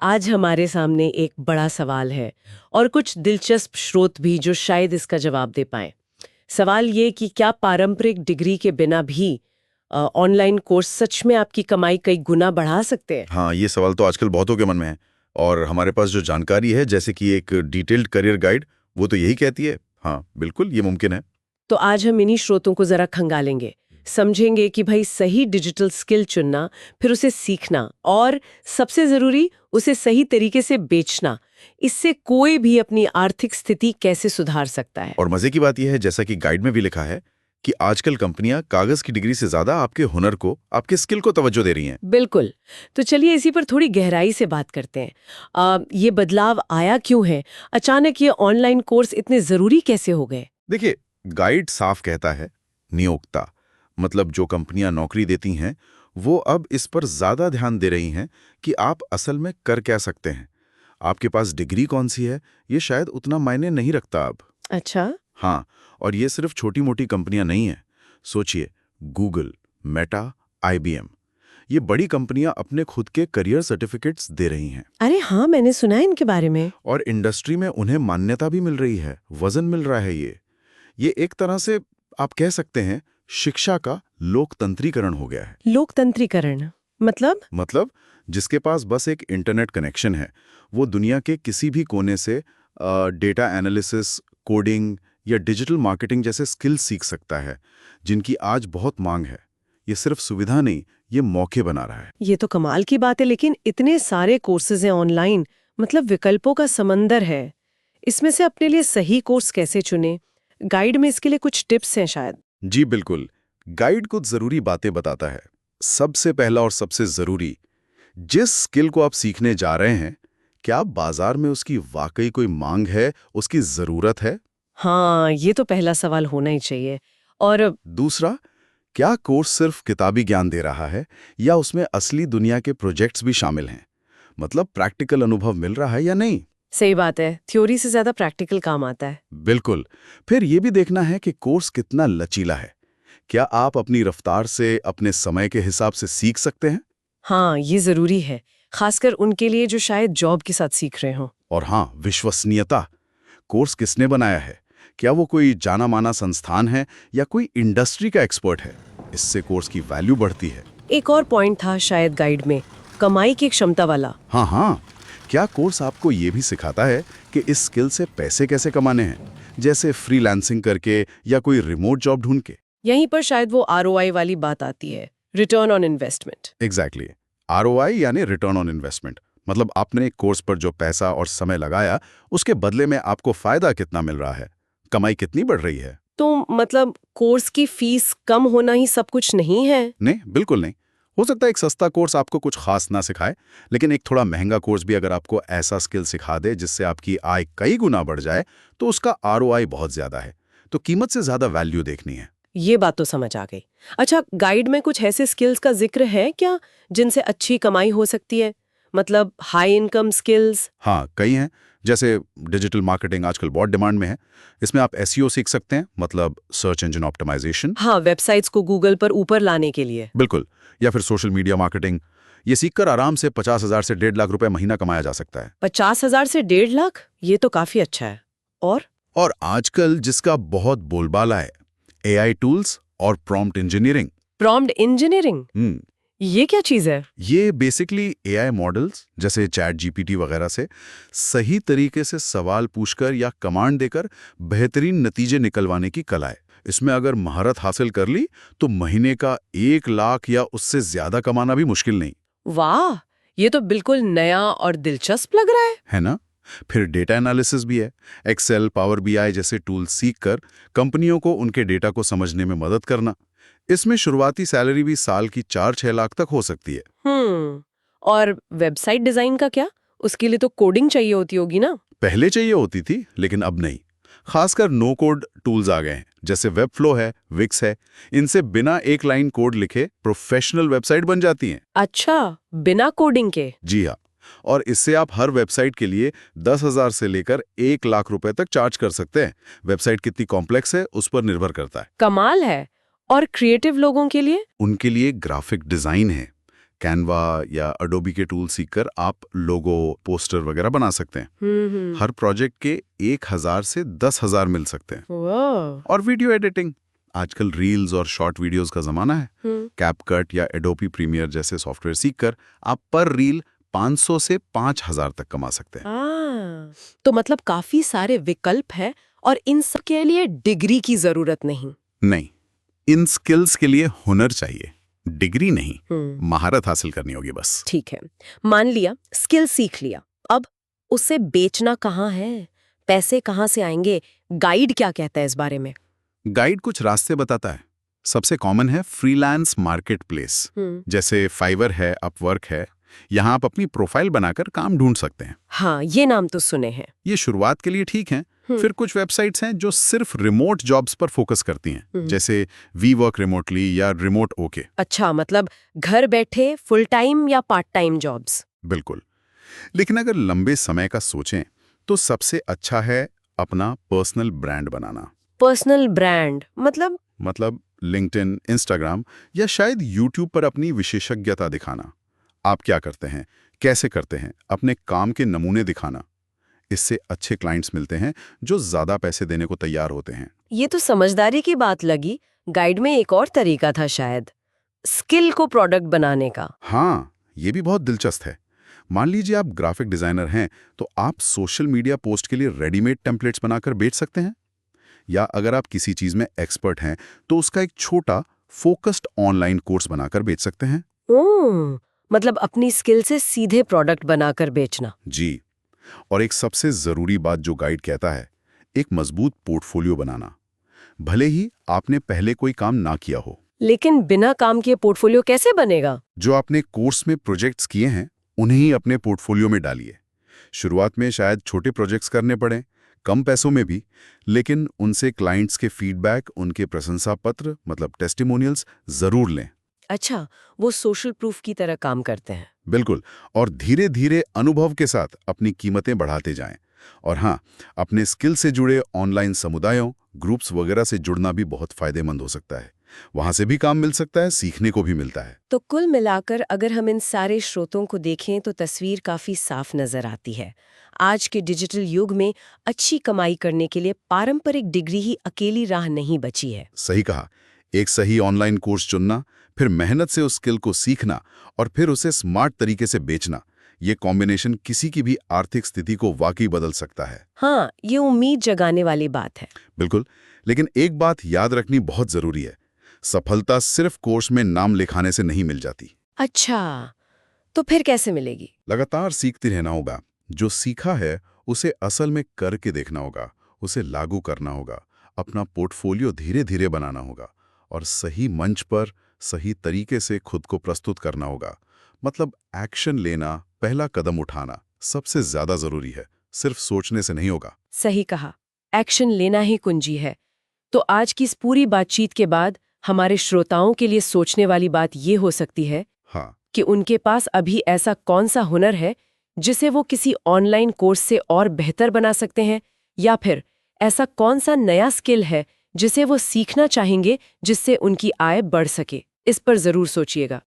आज हमारे सामने एक बड़ा सवाल है और कुछ दिलचस्प स्रोत भी जो शायद इसका जवाब दे पाएं। सवाल ये कि क्या पारंपरिक डिग्री के बिना भी ऑनलाइन कोर्स सच में आपकी कमाई कई गुना बढ़ा सकते हैं? हाँ, ये सवाल तो आजकल बहुतों के मन में है। और हमारे पास जो जानकारी है, जैसे कि एक डिटेल्ड करियर गाइड, वो तो यही कहती है। हाँ, बिल्कुल ये मुमकिन है। तो आज हम इन्हीं स्रोतों को जरा खंगालेंगे, समझेंगे कि भाई सही डिजिटल स्किल चुनना, फिर उसे सीखना और सबसे जरूरी उसे सही तरीके से बेचना, इससे कोई भी अपनी आर्थिक स्थिति कैसे सुधार सकता है। और मजे की बात यह है, जैसा कि गाइड में भी लिखा है, कि आजकल कंपनियां कागज की डिग्री से ज्यादा आपके हुनर को, आपके स्किल को तवज्जो दे रही हैं। बिल्कुल। तो चलिए इसी पर थोड़ी गहराई से बात करते हैं। ये बदलाव आया क्यों है? अचानक ये ऑनलाइन कोर्स इतने जरूरी कैसे हो गए? देखिए, गाइड साफ कहता है, नियोक्ता मतलब जो कंपनियां नौकरी देती हैं, वो अब इस पर ज्यादा ध्यान दे रही हैं कि आप असल में कर क्या सकते हैं। आपके पास डिग्री कौन सी है, ये शायद उतना मायने नहीं रखता अब। अच्छा। हाँ, और ये सिर्फ छोटी मोटी कंपनियां नहीं हैं। सोचिए, गूगल, मेटा, आईबीएम, ये बड़ी कंपनियां अपने खुद के करियर सर्टिफिकेट्स दे रही हैं। अरे हाँ, मैंने सुना है इनके बारे में। और इंडस्ट्री में उन्हें मान्यता भी मिल रही है, वजन मिल रहा है। ये एक तरह से आप कह सकते हैं शिक्षा का लोकतंत्रीकरण हो गया है। लोकतंत्रीकरण मतलब जिसके पास बस एक इंटरनेट कनेक्शन है, वो दुनिया के किसी भी कोने से डेटा एनालिसिस, कोडिंग या डिजिटल मार्केटिंग जैसे स्किल सीख सकता है, जिनकी आज बहुत मांग है। ये सिर्फ सुविधा नहीं, ये मौके बना रहा है। ये तो कमाल की बात है, लेकिन इतने सारे कोर्सेज हैं ऑनलाइन, मतलब विकल्पों का समंदर है। इसमें से अपने लिए सही कोर्स कैसे चुने? गाइड में इसके लिए कुछ टिप्स हैं शायद। जी बिल्कुल, गाइड कुछ जरूरी बातें बताता है। सबसे पहला और सबसे जरूरी, जिस स्किल को आप सीखने जा रहे हैं, क्या बाजार में उसकी वाकई कोई मांग है, उसकी जरूरत है? हाँ, ये तो पहला सवाल होना ही चाहिए। और दूसरा, क्या कोर्स सिर्फ किताबी ज्ञान दे रहा है या उसमें असली दुनिया के प्रोजेक्ट्स भी शामिल हैं? मतलब प्रैक्टिकल अनुभव मिल रहा है या नहीं? सही बात है, थ्योरी से ज्यादा प्रैक्टिकल काम आता है। बिल्कुल। फिर ये भी देखना है कि कोर्स कितना लचीला है। क्या आप अपनी रफ्तार से, अपने समय के हिसाब से सीख सकते हैं? हाँ, ये जरूरी है, खासकर उनके लिए जो शायद जॉब के साथ सीख रहे हों। और हाँ, विश्वसनीयता। कोर्स किसने बनाया है? क्या वो कोई जाना माना संस्थान है या कोई इंडस्ट्री का एक्सपर्ट है? इससे कोर्स की वैल्यू बढ़ती है। एक और पॉइंट था शायद गाइड में, कमाई की क्षमता वाला। हाँ, क्या कोर्स आपको ये भी सिखाता है कि इस स्किल से पैसे कैसे कमाने हैं, जैसे फ्रीलांसिंग करके या कोई रिमोट जॉब ढूंढ के? यहीं पर शायद वो आरओआई वाली बात आती है, return on investment. Exactly. ROI यानी रिटर्न ऑन इन्वेस्टमेंट। मतलब आपने एक कोर्स पर जो पैसा और समय लगाया, उसके बदले में आपको फायदा कितना मिल रहा है, कमाई कितनी बढ़ रही है। तो मतलब कोर्स की फीस कम होना ही सब कुछ नहीं है? नहीं, बिल्कुल नहीं। हो सकता है एक सस्ता कोर्स आपको कुछ खास ना सिखाए, लेकिन एक थोड़ा महंगा कोर्स भी अगर आपको ऐसा स्किल सिखा दे जिससे आपकी आय कई गुना बढ़ जाए, तो उसका आरओआई बहुत ज्यादा है। तो कीमत से ज्यादा वैल्यू देखनी है। ये बात तो समझ आ गई। अच्छा, गाइड में कुछ ऐसे स्किल्स का जिक्र है क्या जिनसे अच्छी कमाई हो सकती है? मतलब हाई इनकम स्किल्स? हाँ, कई हैं। जैसे डिजिटल मार्केटिंग आजकल बहुत डिमांड में है। इसमें आप एसईओ सीख सकते हैं, मतलब सर्च इंजन ऑप्टिमाइजेशन। हाँ, वेबसाइट्स को गूगल पर ऊपर लाने के लिए। बिल्कुल। या फिर सोशल मीडिया मार्केटिंग। ये सीखकर आराम से 50,000 से 1.5 लाख रुपए महीना कमाया जा सकता है। 50,000 से 1.5 लाख, ये तो काफी अच्छा है। और आजकल जिसका बहुत बोलबाला है, एआई टूल्स और प्रॉम्प्ट इंजीनियरिंग। प्रॉम्प्ट इंजीनियरिंग, ये क्या चीज है? ये बेसिकली एआई मॉडल्स जैसे चैट जीपीटी वगैरह से सही तरीके से सवाल पूछकर या कमांड देकर बेहतरीन नतीजे निकलवाने की कला है। इसमें अगर महारत हासिल कर ली तो महीने का 1 लाख या उससे ज्यादा कमाना भी मुश्किल नहीं। वाह, ये तो बिल्कुल नया और दिलचस्प लग रहा है ना? फिर डेटा एनालिसिस भी है। एक्सेल, पावर बीआई जैसे टूल सीखकर कंपनियों को उनके डेटा को समझने में मदद करना। इसमें शुरुआती सैलरी भी साल की 4-6 लाख तक हो सकती है। और वेबसाइट डिजाइन का क्या? उसके लिए तो कोडिंग चाहिए होती होगी ना? पहले चाहिए होती थी, लेकिन अब नहीं। खासकर नो कोड टूल्स आ गए हैं, जैसे वेबफ्लो है, विक्स है। इनसे बिना एक लाइन कोड लिखे प्रोफेशनल वेबसाइट बन जाती हैं। अच्छा, बिना कोडिंग के? जी हाँ। और इससे आप हर वेबसाइट के लिए 10,000 से लेकर 1 लाख रुपए तक चार्ज कर सकते हैं। वेबसाइट कितनी कॉम्प्लेक्स है उस पर निर्भर करता है। कमाल है। और क्रिएटिव लोगों के लिए? उनके लिए ग्राफिक डिजाइन है, कैनवा या अडोबी के टूल सीखकर आप लोगो, पोस्टर वगैरह बना सकते हैं। हर प्रोजेक्ट के 1000 से 10,000 मिल सकते हैं। वाह। और वीडियो एडिटिंग, आजकल रील्स और शॉर्ट वीडियोस का जमाना है। कैपकट या एडोबी प्रीमियर जैसे सॉफ्टवेयर सीखकर आप पर रील 500 से 5,000 तक कमा सकते हैं। तो मतलब काफी सारे विकल्प हैं और इन सब के लिए डिग्री की जरूरत नहीं। नहीं, इन स्किल्स के लिए हुनर चाहिए, डिग्री नहीं, महारत हासिल करनी होगी बस। ठीक है, मान लिया स्किल सीख लिया, अब उसे बेचना कहाँ है, पैसे कहाँ से आएंगे, गाइड क्या कहता है इस बारे में? गाइड कुछ रास्ते बताता है। सबसे कॉमन है फ्रीलांस मार्केट प्लेस, जैसे फाइवर है, अपवर्क है। यहाँ आप अपनी प्रोफाइल बनाकर काम ढूंढ सकते हैं। हाँ, ये नाम तो सुने हैं। ये शुरुआत के लिए ठीक है। फिर कुछ वेबसाइट्स हैं जो सिर्फ रिमोट जॉब्स पर फोकस करती हैं, जैसे वी वर्क रिमोटली या रिमोट ओके। अच्छा, मतलब घर बैठे फुल टाइम या पार्ट टाइम जॉब्स? बिल्कुल। लेकिन अगर लंबे समय का सोचें तो सबसे अच्छा है अपना पर्सनल ब्रांड बनाना। पर्सनल ब्रांड मतलब लिंक्डइन, इंस्टाग्राम या शायद यूट्यूब पर अपनी विशेषज्ञता दिखाना। आप क्या करते हैं, कैसे करते हैं, अपने काम के नमूने दिखाना। इससे अच्छे क्लाइंट्स मिलते हैं जो ज्यादा पैसे देने को तैयार होते हैं। ये तो समझदारी की बात लगी। गाइड में एक और तरीका था शायद, स्किल को प्रोडक्ट बनाने का। हाँ, ये भी बहुत दिलचस्प है। मान लीजिए आप ग्राफिक डिजाइनर हैं, तो आप सोशल मीडिया पोस्ट के लिए रेडीमेड टेम्पलेट्स बनाकर बेच सकते हैं। या अगर आप किसी चीज में एक्सपर्ट हैं, तो उसका एक छोटा फोकस्ड ऑनलाइन कोर्स बनाकर बेच सकते हैं। मतलब अपनी स्किल से सीधे प्रोडक्ट बनाकर बेचना। जी। और एक सबसे जरूरी बात जो गाइड कहता है, एक मजबूत पोर्टफोलियो बनाना। भले ही आपने पहले कोई काम ना किया हो। लेकिन बिना काम किए पोर्टफोलियो कैसे बनेगा? जो आपने कोर्स में प्रोजेक्ट्स किए हैं, उन्हें ही अपने पोर्टफोलियो में डालिए। शुरुआत में शायद छोटे प्रोजेक्ट्स करने पड़े, कम पैसों में भी, लेकिन उनसे क्लाइंट्स के फीडबैक, उनके प्रशंसा पत्र मतलब टेस्टिमोनियल्स जरूर लें। अच्छा, वो सोशल प्रूफ की तरह काम करते हैं। बिल्कुल। और धीरे धीरे अनुभव के साथ अपनी कीमतें बढ़ाते जाएं। और हाँ, अपने स्किल से जुड़े ऑनलाइन समुदायों, ग्रुप्स वगैरह से जुड़ना भी बहुत फायदेमंद हो सकता है। वहां से भी काम मिल सकता है, सीखने को भी मिलता है। तो कुल मिलाकर अगर हम इन सारे स्रोतों को देखें तो तस्वीर काफी साफ नजर आती है। आज के डिजिटल युग में अच्छी कमाई करने के लिए पारंपरिक डिग्री ही अकेली राह नहीं बची है। सही कहा। एक सही ऑनलाइन कोर्स चुनना, फिर मेहनत से उस स्किल को सीखना और फिर उसे स्मार्ट तरीके से बेचना, ये कॉम्बिनेशन किसी की भी आर्थिक स्थिति को वाकई बदल सकता है। हाँ, ये उम्मीद जगाने वाली बात है। बिल्कुल। लेकिन एक बात याद रखनी बहुत जरूरी है, सफलता सिर्फ कोर्स में नाम लिखाने से नहीं मिल जाती। अच्छा, तो फिर कैसे मिलेगी? लगातार सीखते रहना होगा। जो सीखा है उसे असल में करके देखना होगा, उसे लागू करना होगा, अपना पोर्टफोलियो धीरे धीरे बनाना होगा और सही मंच पर सही तरीके से खुद को प्रस्तुत करना होगा। मतलब एक्शन लेना, पहला कदम उठाना सबसे ज्यादा जरूरी है, सिर्फ सोचने से नहीं होगा। सही कहा, एक्शन लेना ही कुंजी है। तो आज की इस पूरी बातचीत के बाद हमारे श्रोताओं के लिए सोचने वाली बात ये हो सकती है हाँ, कि उनके पास अभी ऐसा कौन सा हुनर है जिसे वो किसी ऑनलाइन कोर्स से और बेहतर बना सकते हैं, या फिर ऐसा कौन सा नया स्किल है जिसे वो सीखना चाहेंगे जिससे उनकी आय बढ़ सके। इस पर जरूर सोचिएगा।